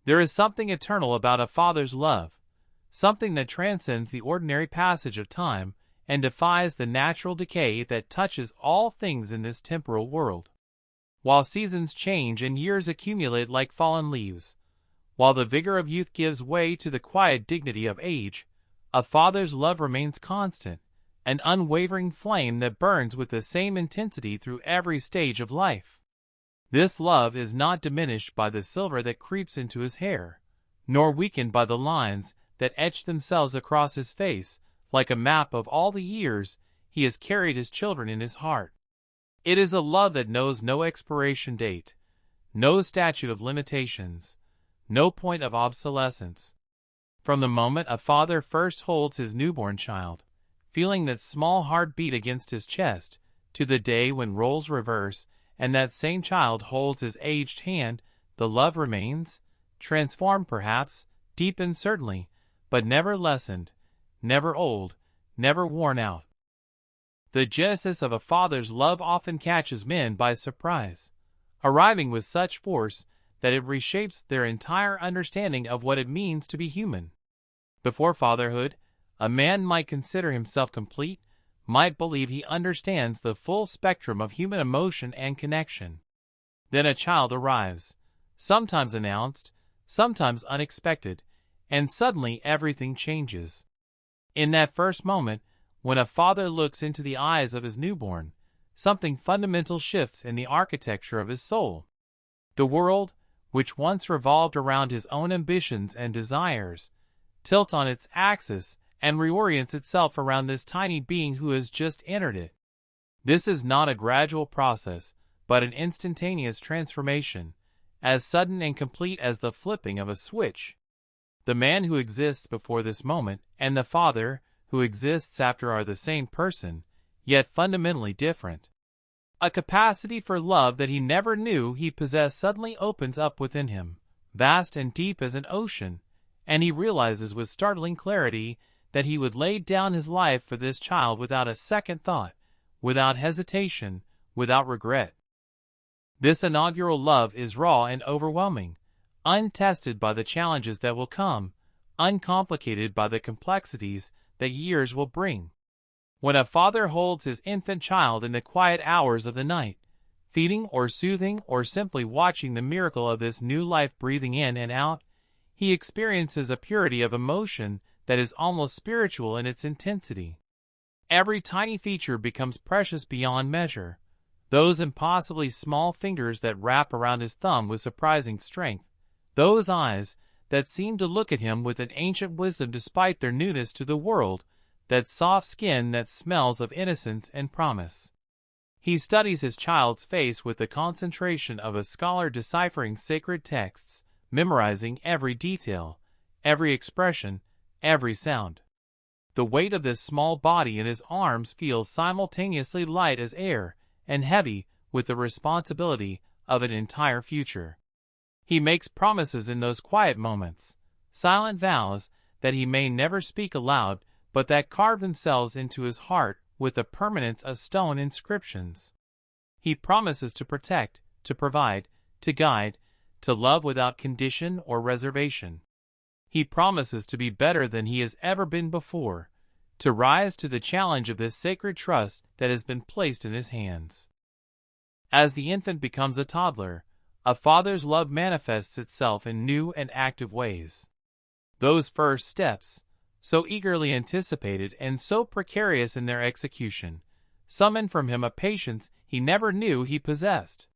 There is something eternal about a father's love, something that transcends the ordinary passage of time and defies the natural decay that touches all things in this temporal world. While seasons change and years accumulate like fallen leaves, while the vigor of youth gives way to the quiet dignity of age, a father's love remains constant, an unwavering flame that burns with the same intensity through every stage of life. This love is not diminished by the silver that creeps into his hair, nor weakened by the lines that etch themselves across his face like a map of all the years he has carried his children in his heart. It is a love that knows no expiration date, no statute of limitations, no point of obsolescence. From the moment a father first holds his newborn child, feeling that small heart beat against his chest, to the day when roles reverse and that same child holds his aged hand, the love remains, transformed perhaps, deepened certainly, but never lessened, never old, never worn out. The genesis of a father's love often catches men by surprise, arriving with such force that it reshapes their entire understanding of what it means to be human. Before fatherhood, a man might consider himself complete, might believe he understands the full spectrum of human emotion and connection. Then a child arrives, sometimes announced, sometimes unexpected, and suddenly everything changes. In that first moment, when a father looks into the eyes of his newborn, something fundamental shifts in the architecture of his soul. The world, which once revolved around his own ambitions and desires, tilts on its axis and reorients itself around this tiny being who has just entered it. This is not a gradual process, but an instantaneous transformation, as sudden and complete as the flipping of a switch. The man who exists before this moment and the father who exists after are the same person, yet fundamentally different. A capacity for love that he never knew he possessed suddenly opens up within him, vast and deep as an ocean, and he realizes with startling clarity that he would lay down his life for this child without a second thought, without hesitation, without regret. This inaugural love is raw and overwhelming, untested by the challenges that will come, uncomplicated by the complexities that years will bring. When a father holds his infant child in the quiet hours of the night, feeding or soothing or simply watching the miracle of this new life breathing in and out, he experiences a purity of emotion that is almost spiritual in its intensity. Every tiny feature becomes precious beyond measure. Those impossibly small fingers that wrap around his thumb with surprising strength, those eyes that seem to look at him with an ancient wisdom despite their newness to the world, that soft skin that smells of innocence and promise. He studies his child's face with the concentration of a scholar deciphering sacred texts, memorizing every detail, every expression, every sound. The weight of this small body in his arms feels simultaneously light as air and heavy with the responsibility of an entire future. He makes promises in those quiet moments, silent vows that he may never speak aloud, but that carve themselves into his heart with the permanence of stone inscriptions. He promises to protect, to provide, to guide, to love without condition or reservation. He promises to be better than he has ever been before, to rise to the challenge of this sacred trust that has been placed in his hands. As the infant becomes a toddler, a father's love manifests itself in new and active ways. Those first steps, so eagerly anticipated and so precarious in their execution, summon from him a patience he never knew he possessed.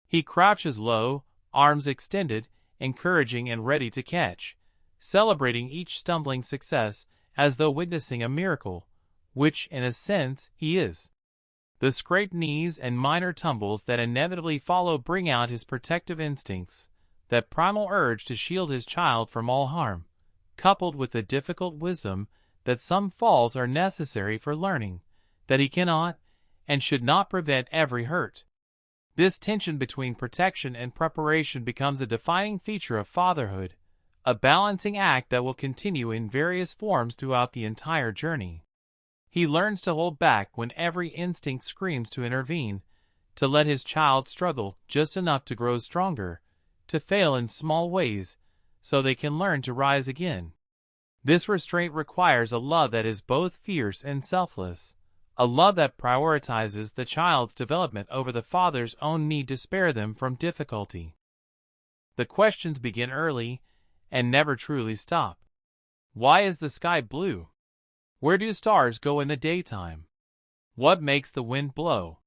He crouches low, arms extended, encouraging and ready to catch, celebrating each stumbling success as though witnessing a miracle, which in a sense he is. The scraped knees and minor tumbles that inevitably follow bring out his protective instincts, that primal urge to shield his child from all harm, coupled with the difficult wisdom that some falls are necessary for learning, that he cannot and should not prevent every hurt. This tension between protection and preparation becomes a defining feature of fatherhood, a balancing act that will continue in various forms throughout the entire journey. He learns to hold back when every instinct screams to intervene, to let his child struggle just enough to grow stronger, to fail in small ways, so they can learn to rise again. This restraint requires a love that is both fierce and selfless, a love that prioritizes the child's development over the father's own need to spare them from difficulty. The questions begin early and never truly stop. Why is the sky blue? Where do stars go in the daytime? What makes the wind blow?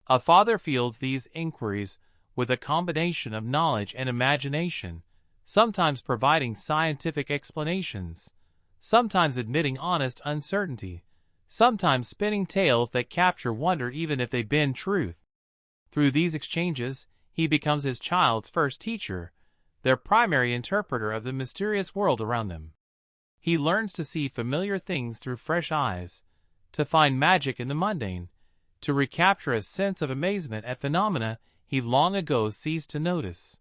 A father fields these inquiries with a combination of knowledge and imagination, sometimes providing scientific explanations, sometimes admitting honest uncertainty, sometimes spinning tales that capture wonder even if they bend truth. Through these exchanges, he becomes his child's first teacher, their primary interpreter of the mysterious world around them. He learns to see familiar things through fresh eyes, to find magic in the mundane, to recapture a sense of amazement at phenomena he long ago ceased to notice.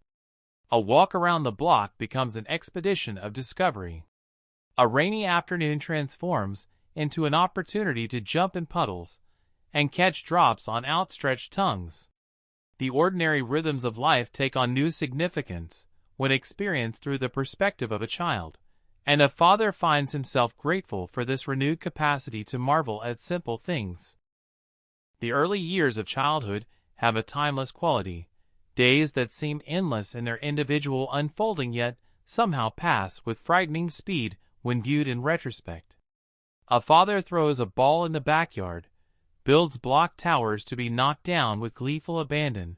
A walk around the block becomes an expedition of discovery. A rainy afternoon transforms into an opportunity to jump in puddles and catch drops on outstretched tongues. The ordinary rhythms of life take on new significance when experienced through the perspective of a child, and a father finds himself grateful for this renewed capacity to marvel at simple things. The early years of childhood have a timeless quality, days that seem endless in their individual unfolding yet somehow pass with frightening speed when viewed in retrospect. A father throws a ball in the backyard, builds block towers to be knocked down with gleeful abandon,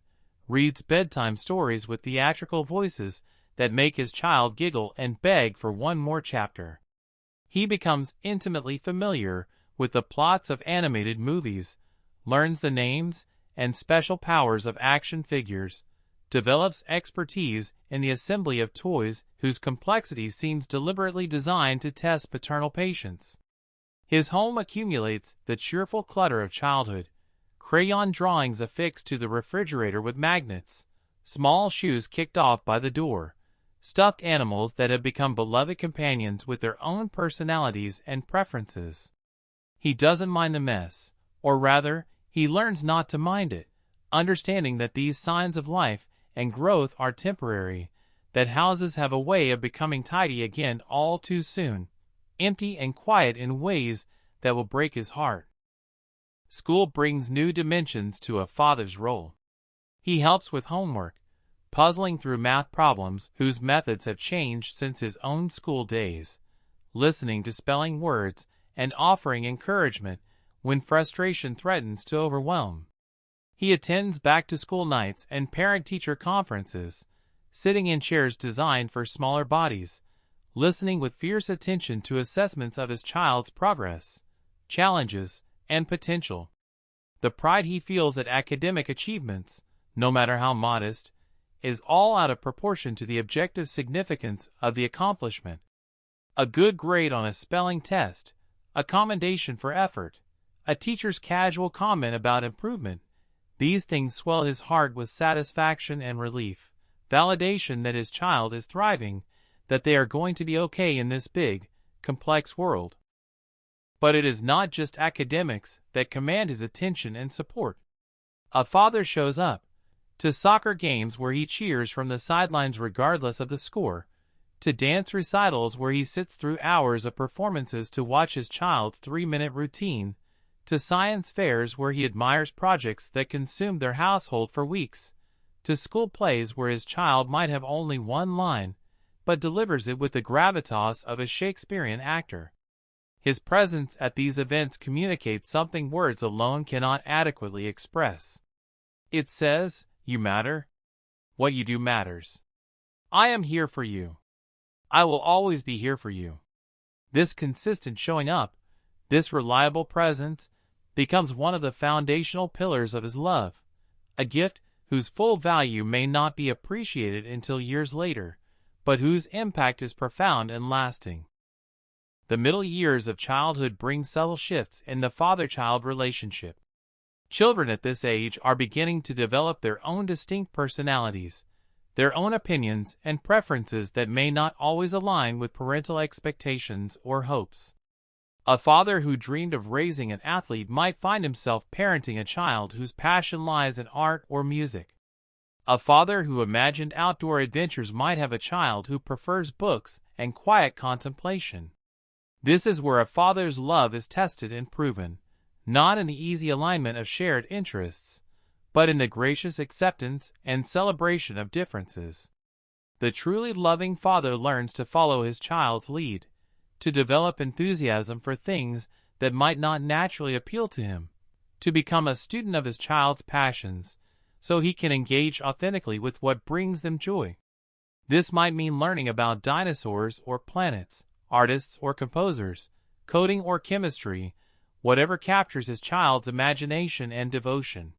reads bedtime stories with theatrical voices that make his child giggle and beg for one more chapter. He becomes intimately familiar with the plots of animated movies, learns the names and special powers of action figures, develops expertise in the assembly of toys whose complexity seems deliberately designed to test paternal patience. His home accumulates the cheerful clutter of childhood, crayon drawings affixed to the refrigerator with magnets, small shoes kicked off by the door, stuffed animals that have become beloved companions with their own personalities and preferences. He doesn't mind the mess, or rather, he learns not to mind it, understanding that these signs of life and growth are temporary, that houses have a way of becoming tidy again all too soon, empty and quiet in ways that will break his heart. School brings new dimensions to a father's role. He helps with homework, puzzling through math problems whose methods have changed since his own school days, listening to spelling words and offering encouragement when frustration threatens to overwhelm. He attends back-to-school nights and parent-teacher conferences, sitting in chairs designed for smaller bodies, listening with fierce attention to assessments of his child's progress, challenges, and potential. The pride he feels at academic achievements, no matter how modest, is all out of proportion to the objective significance of the accomplishment. A good grade on a spelling test, a commendation for effort, a teacher's casual comment about improvement, these things swell his heart with satisfaction and relief, validation that his child is thriving, that they are going to be okay in this big, complex world. But it is not just academics that command his attention and support. A father shows up to soccer games where he cheers from the sidelines regardless of the score, to dance recitals where he sits through hours of performances to watch his child's 3-minute routine, to science fairs where he admires projects that consume their household for weeks, to school plays where his child might have only one line, but delivers it with the gravitas of a Shakespearean actor. His presence at these events communicates something words alone cannot adequately express. It says, "You matter. What you do matters. I am here for you. I will always be here for you." This consistent showing up, this reliable presence, becomes one of the foundational pillars of his love, a gift whose full value may not be appreciated until years later, but whose impact is profound and lasting. The middle years of childhood bring subtle shifts in the father-child relationship. Children at this age are beginning to develop their own distinct personalities, their own opinions and preferences that may not always align with parental expectations or hopes. A father who dreamed of raising an athlete might find himself parenting a child whose passion lies in art or music. A father who imagined outdoor adventures might have a child who prefers books and quiet contemplation. This is where a father's love is tested and proven, not in the easy alignment of shared interests, but in the gracious acceptance and celebration of differences. The truly loving father learns to follow his child's lead, to develop enthusiasm for things that might not naturally appeal to him, to become a student of his child's passions, so he can engage authentically with what brings them joy. This might mean learning about dinosaurs or planets, artists or composers, coding or chemistry, whatever captures his child's imagination and devotion.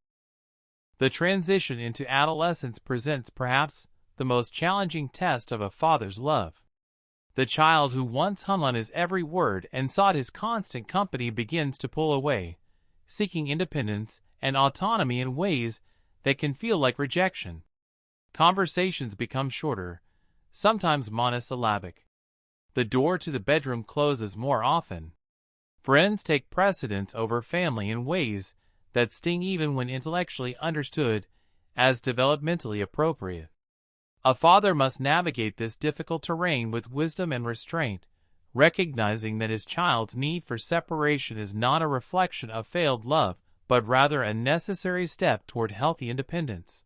The transition into adolescence presents perhaps the most challenging test of a father's love. The child who once hung on his every word and sought his constant company begins to pull away, seeking independence and autonomy in ways that can feel like rejection. Conversations become shorter, sometimes monosyllabic. The door to the bedroom closes more often. Friends take precedence over family in ways that sting even when intellectually understood as developmentally appropriate. A father must navigate this difficult terrain with wisdom and restraint, recognizing that his child's need for separation is not a reflection of failed love, but rather a necessary step toward healthy independence.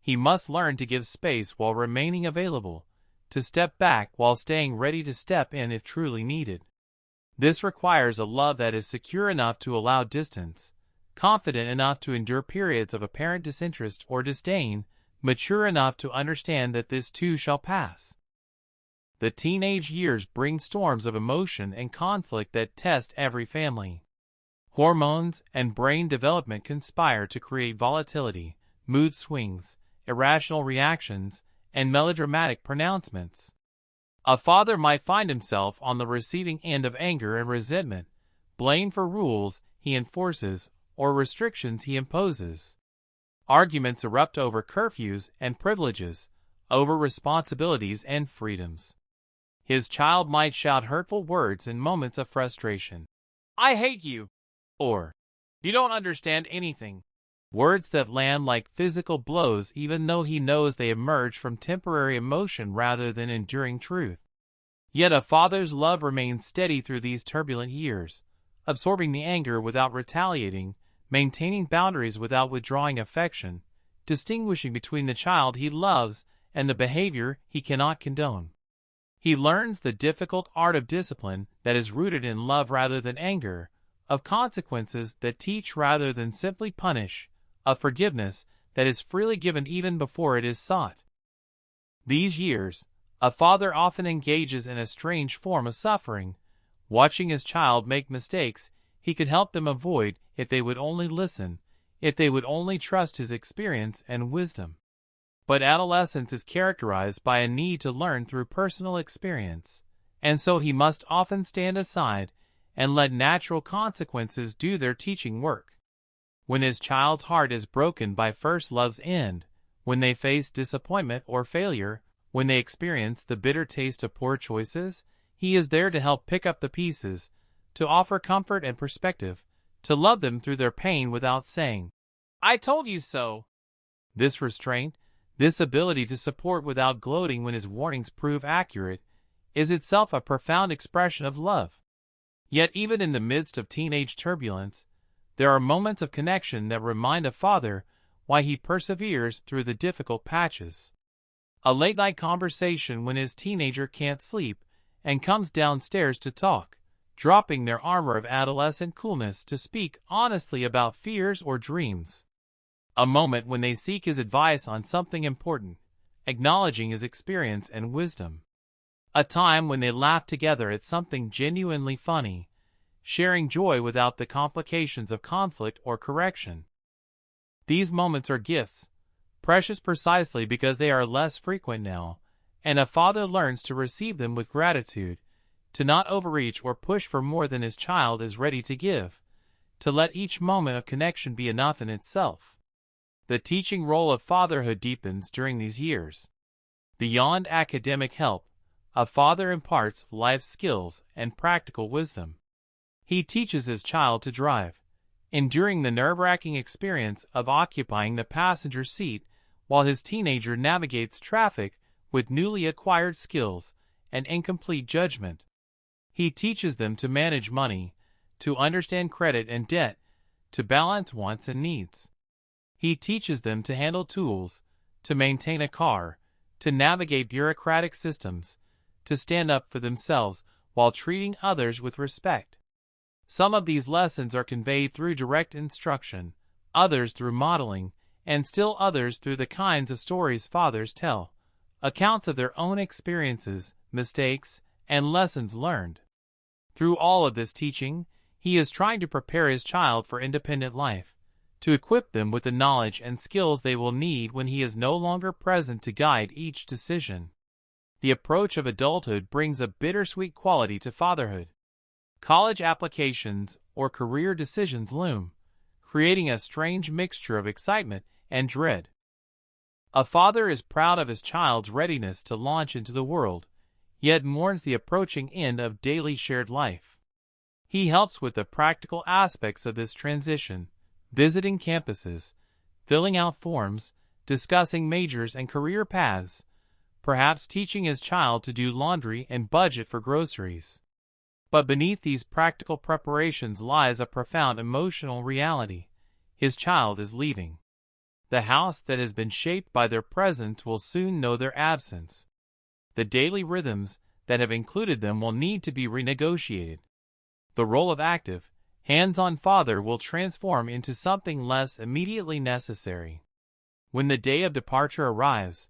He must learn to give space while remaining available, to step back while staying ready to step in if truly needed. This requires a love that is secure enough to allow distance, confident enough to endure periods of apparent disinterest or disdain, mature enough to understand that this too shall pass. The teenage years bring storms of emotion and conflict that test every family. Hormones and brain development conspire to create volatility, mood swings, irrational reactions, and melodramatic pronouncements. A father might find himself on the receiving end of anger and resentment, blame for rules he enforces or restrictions he imposes. Arguments erupt over curfews and privileges, over responsibilities and freedoms. His child might shout hurtful words in moments of frustration. "I hate you," or "You don't understand anything." Words that land like physical blows even though he knows they emerge from temporary emotion rather than enduring truth. Yet a father's love remains steady through these turbulent years, absorbing the anger without retaliating, maintaining boundaries without withdrawing affection, distinguishing between the child he loves and the behavior he cannot condone. He learns the difficult art of discipline that is rooted in love rather than anger, of consequences that teach rather than simply punish, of forgiveness that is freely given even before it is sought. These years, a father often engages in a strange form of suffering, watching his child make mistakes he could help them avoid if they would only listen, if they would only trust his experience and wisdom. But adolescence is characterized by a need to learn through personal experience, and so he must often stand aside and let natural consequences do their teaching work. When his child's heart is broken by first love's end, when they face disappointment or failure, when they experience the bitter taste of poor choices, he is there to help pick up the pieces, to offer comfort and perspective, to love them through their pain without saying, "I told you so." This restraint, this ability to support without gloating when his warnings prove accurate, is itself a profound expression of love. Yet even in the midst of teenage turbulence, there are moments of connection that remind a father why he perseveres through the difficult patches. A late-night conversation when his teenager can't sleep and comes downstairs to talk, dropping their armor of adolescent coolness to speak honestly about fears or dreams. A moment when they seek his advice on something important, acknowledging his experience and wisdom. A time when they laugh together at something genuinely funny, sharing joy without the complications of conflict or correction. These moments are gifts, precious precisely because they are less frequent now, and a father learns to receive them with gratitude, to not overreach or push for more than his child is ready to give, to let each moment of connection be enough in itself. The teaching role of fatherhood deepens during these years. Beyond academic help, a father imparts life skills and practical wisdom. He teaches his child to drive, enduring the nerve-wracking experience of occupying the passenger seat while his teenager navigates traffic with newly acquired skills and incomplete judgment. He teaches them to manage money, to understand credit and debt, to balance wants and needs. He teaches them to handle tools, to maintain a car, to navigate bureaucratic systems, to stand up for themselves while treating others with respect. Some of these lessons are conveyed through direct instruction, others through modeling, and still others through the kinds of stories fathers tell, accounts of their own experiences, mistakes, and lessons learned. Through all of this teaching, he is trying to prepare his child for independent life, to equip them with the knowledge and skills they will need when he is no longer present to guide each decision. The approach of adulthood brings a bittersweet quality to fatherhood. College applications or career decisions loom, creating a strange mixture of excitement and dread. A father is proud of his child's readiness to launch into the world, yet mourns the approaching end of daily shared life. He helps with the practical aspects of this transition, visiting campuses, filling out forms, discussing majors and career paths, perhaps teaching his child to do laundry and budget for groceries. But beneath these practical preparations lies a profound emotional reality. His child is leaving. The house that has been shaped by their presence will soon know their absence. The daily rhythms that have included them will need to be renegotiated. The role of active, hands-on father will transform into something less immediately necessary. When the day of departure arrives,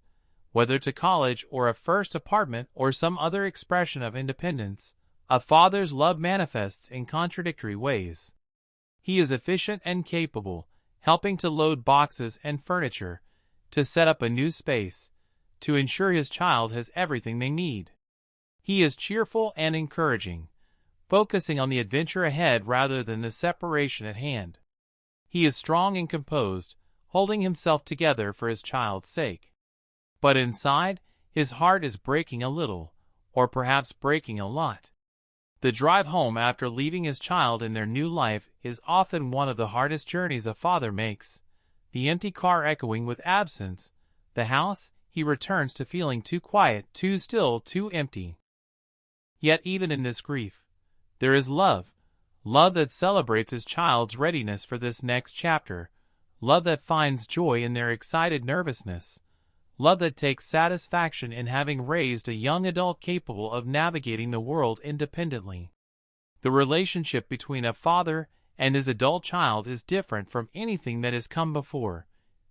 whether to college or a first apartment or some other expression of independence, a father's love manifests in contradictory ways. He is efficient and capable, helping to load boxes and furniture, to set up a new space, to ensure his child has everything they need. He is cheerful and encouraging, focusing on the adventure ahead rather than the separation at hand. He is strong and composed, holding himself together for his child's sake. But inside, his heart is breaking a little, or perhaps breaking a lot. The drive home after leaving his child in their new life is often one of the hardest journeys a father makes. The empty car echoing with absence, the house he returns to feeling too quiet, too still, too empty. Yet even in this grief, there is love, love that celebrates his child's readiness for this next chapter, love that finds joy in their excited nervousness, love that takes satisfaction in having raised a young adult capable of navigating the world independently. The relationship between a father and his adult child is different from anything that has come before,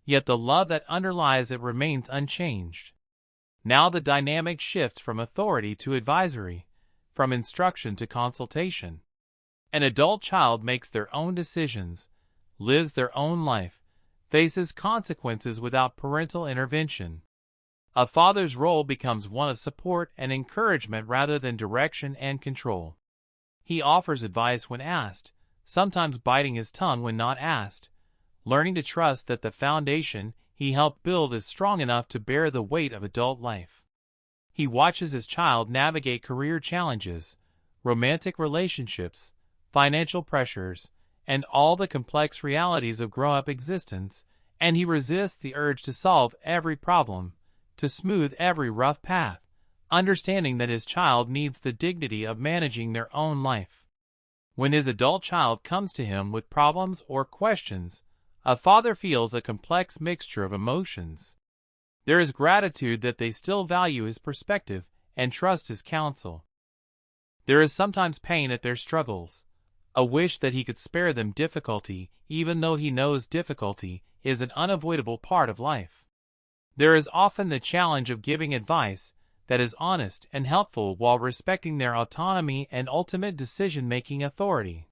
yet the love that underlies it remains unchanged. Now the dynamic shifts from authority to advisory, from instruction to consultation. An adult child makes their own decisions, lives their own life, faces consequences without parental intervention. A father's role becomes one of support and encouragement rather than direction and control. He offers advice when asked, sometimes biting his tongue when not asked, learning to trust that the foundation he helped build is strong enough to bear the weight of adult life. He watches his child navigate career challenges, romantic relationships, financial pressures, and all the complex realities of grown-up existence, and he resists the urge to solve every problem, to smooth every rough path, understanding that his child needs the dignity of managing their own life. When his adult child comes to him with problems or questions, a father feels a complex mixture of emotions. There is gratitude that they still value his perspective and trust his counsel. There is sometimes pain at their struggles, a wish that he could spare them difficulty, even though he knows difficulty is an unavoidable part of life. There is often the challenge of giving advice that is honest and helpful while respecting their autonomy and ultimate decision-making authority.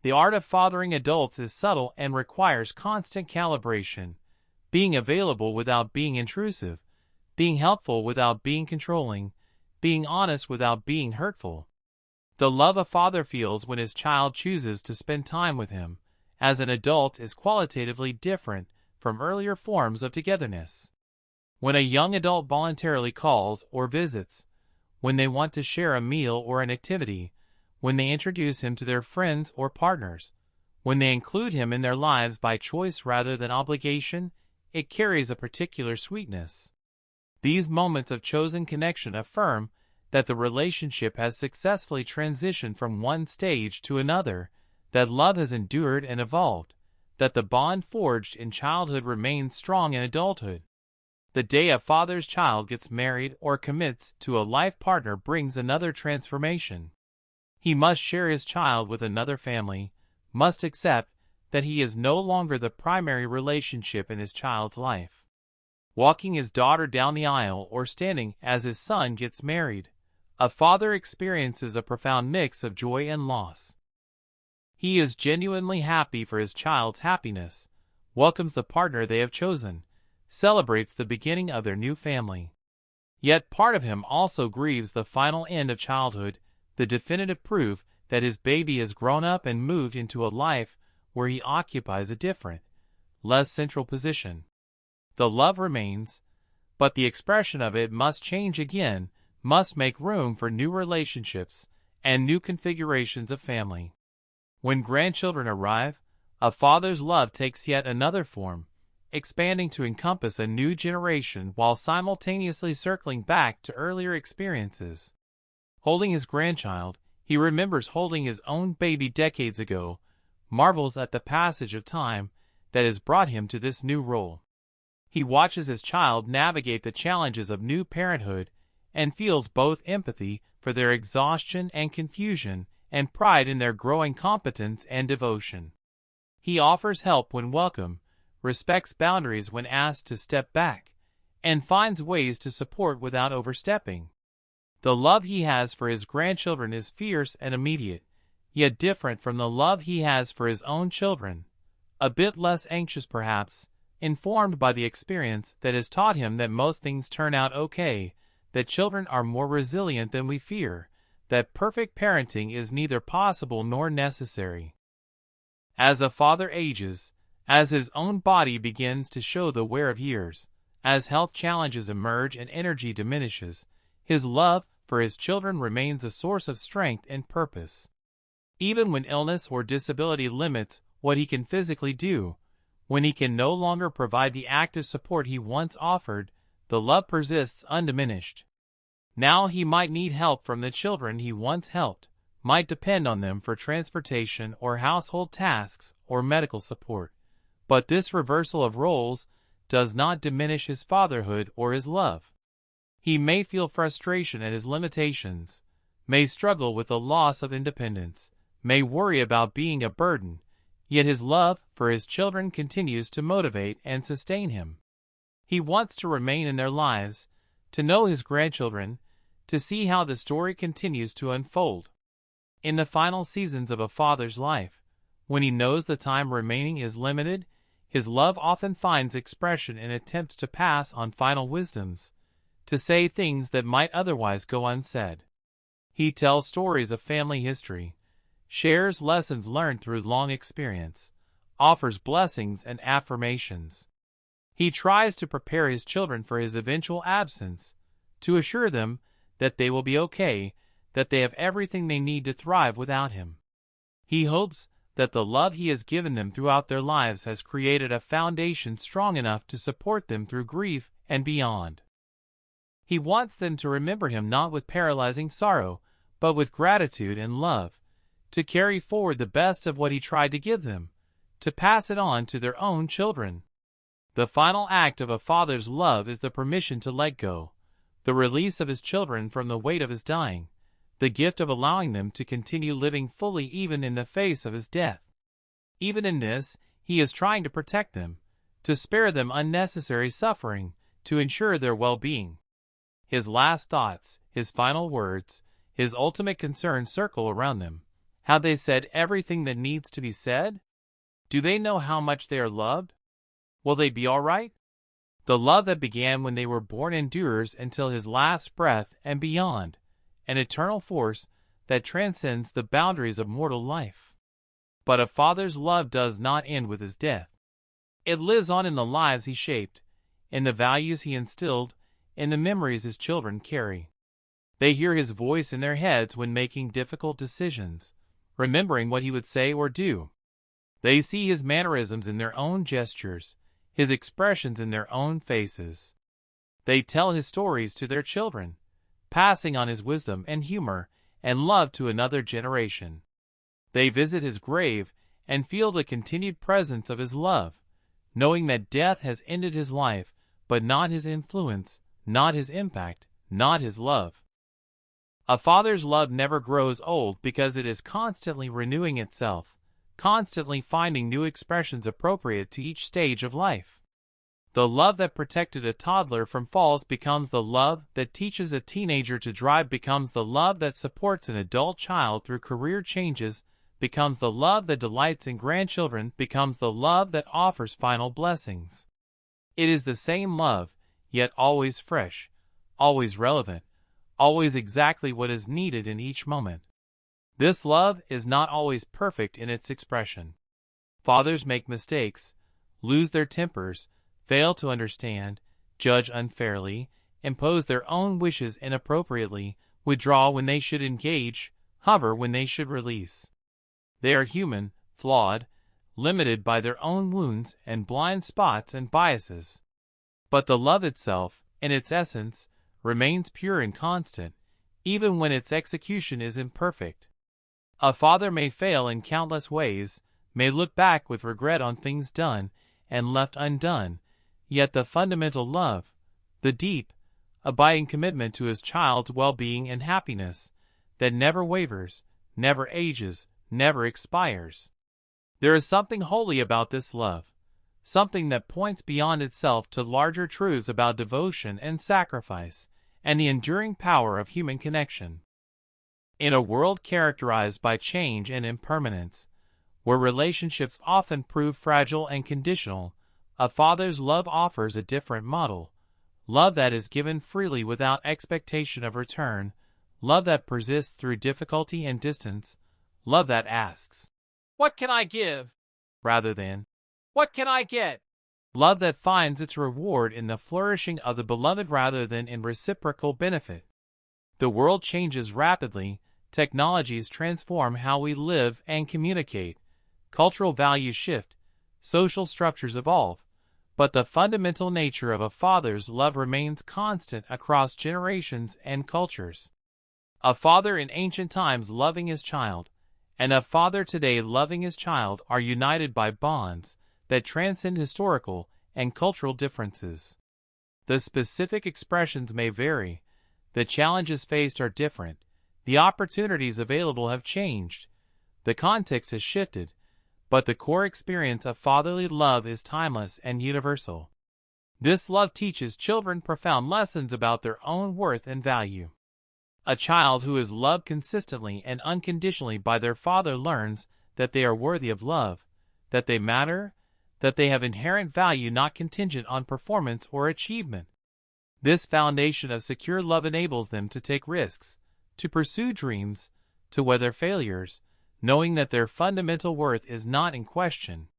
The art of fathering adults is subtle and requires constant calibration, being available without being intrusive, being helpful without being controlling, being honest without being hurtful. The love a father feels when his child chooses to spend time with him as an adult is qualitatively different from earlier forms of togetherness. When a young adult voluntarily calls or visits, when they want to share a meal or an activity, when they introduce him to their friends or partners, when they include him in their lives by choice rather than obligation, it carries a particular sweetness. These moments of chosen connection affirm that the relationship has successfully transitioned from one stage to another, that love has endured and evolved, that the bond forged in childhood remains strong in adulthood. The day a father's child gets married or commits to a life partner brings another transformation. He must share his child with another family, must accept that he is no longer the primary relationship in his child's life. Walking his daughter down the aisle or standing as his son gets married, a father experiences a profound mix of joy and loss. He is genuinely happy for his child's happiness, welcomes the partner they have chosen, celebrates the beginning of their new family. Yet part of him also grieves the final end of childhood, the definitive proof that his baby has grown up and moved into a life where he occupies a different, less central position. The love remains, but the expression of it must change again, must make room for new relationships and new configurations of family. When grandchildren arrive, a father's love takes yet another form, expanding to encompass a new generation while simultaneously circling back to earlier experiences. Holding his grandchild, he remembers holding his own baby decades ago, marvels at the passage of time that has brought him to this new role. He watches his child navigate the challenges of new parenthood and feels both empathy for their exhaustion and confusion and pride in their growing competence and devotion. He offers help when welcome, respects boundaries when asked to step back, and finds ways to support without overstepping. The love he has for his grandchildren is fierce and immediate, yet different from the love he has for his own children, a bit less anxious perhaps, informed by the experience that has taught him that most things turn out okay, that children are more resilient than we fear, that perfect parenting is neither possible nor necessary. As a father ages, as his own body begins to show the wear of years, as health challenges emerge and energy diminishes, his love for his children remains a source of strength and purpose. Even when illness or disability limits what he can physically do, when he can no longer provide the active support he once offered, the love persists undiminished. Now he might need help from the children he once helped, might depend on them for transportation or household tasks or medical support. But this reversal of roles does not diminish his fatherhood or his love. He may feel frustration at his limitations, may struggle with the loss of independence, may worry about being a burden, yet his love for his children continues to motivate and sustain him. He wants to remain in their lives, to know his grandchildren, to see how the story continues to unfold. In the final seasons of a father's life, when he knows the time remaining is limited, his love often finds expression in attempts to pass on final wisdoms, to say things that might otherwise go unsaid. He tells stories of family history, shares lessons learned through long experience, offers blessings and affirmations. He tries to prepare his children for his eventual absence, to assure them that they will be okay, that they have everything they need to thrive without him. He hopes that the love he has given them throughout their lives has created a foundation strong enough to support them through grief and beyond. He wants them to remember him not with paralyzing sorrow, but with gratitude and love, to carry forward the best of what he tried to give them, to pass it on to their own children. The final act of a father's love is the permission to let go, the release of his children from the weight of his dying, the gift of allowing them to continue living fully even in the face of his death. Even in this, he is trying to protect them, to spare them unnecessary suffering, to ensure their well-being. His last thoughts, his final words, his ultimate concern circle around them. Have they said everything that needs to be said? Do they know how much they are loved? Will they be all right? The love that began when they were born endures until his last breath and beyond, an eternal force that transcends the boundaries of mortal life. But a father's love does not end with his death. It lives on in the lives he shaped, in the values he instilled, in the memories his children carry. They hear his voice in their heads when making difficult decisions, remembering what he would say or do. They see his mannerisms in their own gestures, his expressions in their own faces. They tell his stories to their children, passing on his wisdom and humor and love to another generation. They visit his grave and feel the continued presence of his love, knowing that death has ended his life, but not his influence, not his impact, not his love. A father's love never grows old because it is constantly renewing itself, constantly finding new expressions appropriate to each stage of life. The love that protected a toddler from falls becomes the love that teaches a teenager to drive, becomes the love that supports an adult child through career changes, becomes the love that delights in grandchildren, becomes the love that offers final blessings. It is the same love, yet always fresh, always relevant, always exactly what is needed in each moment. This love is not always perfect in its expression. Fathers make mistakes, lose their tempers, fail to understand, judge unfairly, impose their own wishes inappropriately, withdraw when they should engage, hover when they should release. They are human, flawed, limited by their own wounds and blind spots and biases. But the love itself, in its essence, remains pure and constant, even when its execution is imperfect. A father may fail in countless ways, may look back with regret on things done and left undone, yet the fundamental love, the deep, abiding commitment to his child's well-being and happiness, that never wavers, never ages, never expires. There is something holy about this love, something that points beyond itself to larger truths about devotion and sacrifice, and the enduring power of human connection. In a world characterized by change and impermanence, where relationships often prove fragile and conditional, a father's love offers a different model, love that is given freely without expectation of return, love that persists through difficulty and distance, love that asks, "What can I give?" rather than, "What can I get?" Love that finds its reward in the flourishing of the beloved rather than in reciprocal benefit. The world changes rapidly, technologies transform how we live and communicate, cultural values shift, social structures evolve, but the fundamental nature of a father's love remains constant across generations and cultures. A father in ancient times loving his child, and a father today loving his child are united by bonds that transcend historical and cultural differences. The specific expressions may vary, the challenges faced are different, the opportunities available have changed, the context has shifted, but the core experience of fatherly love is timeless and universal. This love teaches children profound lessons about their own worth and value. A child who is loved consistently and unconditionally by their father learns that they are worthy of love, that they matter, that they have inherent value not contingent on performance or achievement. This foundation of secure love enables them to take risks, to pursue dreams, to weather failures, knowing that their fundamental worth is not in question.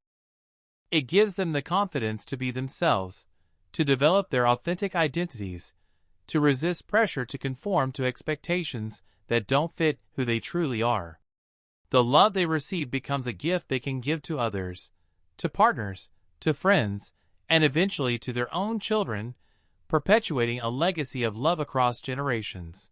It gives them the confidence to be themselves, to develop their authentic identities, to resist pressure to conform to expectations that don't fit who they truly are. The love they receive becomes a gift they can give to others, to partners, to friends, and eventually to their own children, perpetuating a legacy of love across generations.